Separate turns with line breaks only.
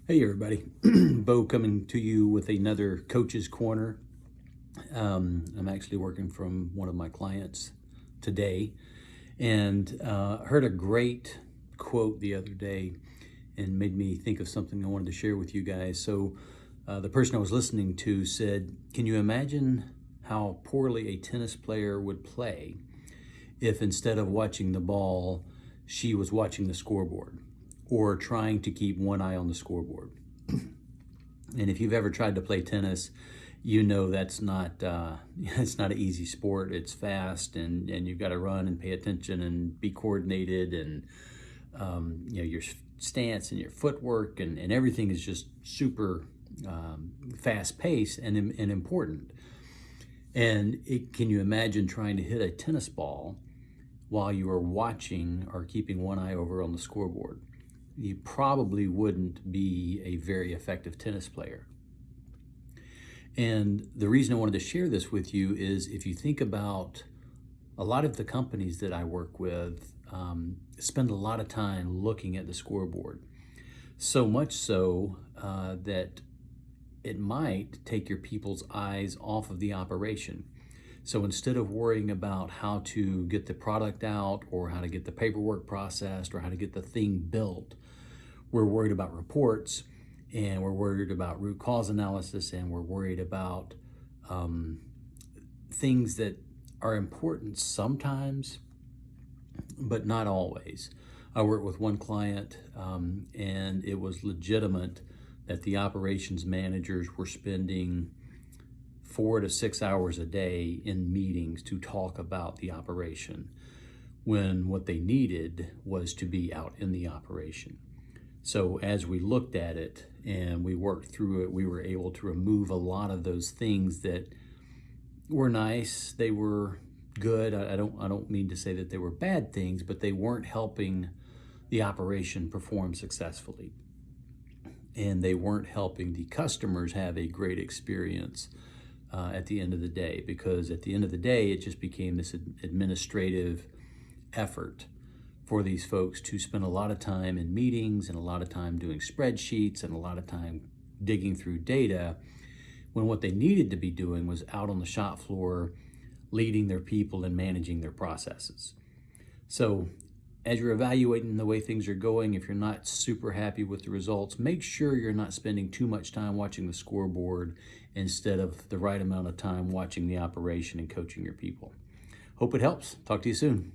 Hey everybody, Bo coming to you with another Coach's Corner. I'm actually working from one of my clients today and heard a great quote the other day and made me think of something I wanted to share with you guys. So the person I was listening to said, can you imagine how poorly a tennis player would play if instead of watching the ball, she was watching the scoreboard or trying to keep one eye on the scoreboard? And if you've ever tried to play tennis, you know that's not it's not an easy sport. It's fast, and you've got to run and pay attention and be coordinated, and your stance and your footwork and everything is just super fast paced and important. And can you imagine trying to hit a tennis ball while you are watching or keeping one eye over on the scoreboard? You probably wouldn't be a very effective tennis player. And the reason I wanted to share this with you is if you think about a lot of the companies that I work with spend a lot of time looking at the scoreboard. So much so that it might take your people's eyes off of the operation. So instead of worrying about how to get the product out or how to get the paperwork processed or how to get the thing built, we're worried about reports, and we're worried about root cause analysis, and we're worried about things that are important sometimes, but not always. I worked with one client and it was legitimate that the operations managers were spending 4 to 6 hours a day in meetings to talk about the operation, when what they needed was to be out in the operation. So as we looked at it and we worked through it, we were able to remove a lot of those things that were nice. They were good. I don't mean to say that they were bad things, but they weren't helping the operation perform successfully. And they weren't helping the customers have a great experience at the end of the day, because at the end of the day, it just became this administrative effort for these folks to spend a lot of time in meetings and a lot of time doing spreadsheets and a lot of time digging through data, when what they needed to be doing was out on the shop floor, leading their people and managing their processes. So as you're evaluating the way things are going, if you're not super happy with the results, make sure you're not spending too much time watching the scoreboard instead of the right amount of time watching the operation and coaching your people. Hope it helps. Talk to you soon.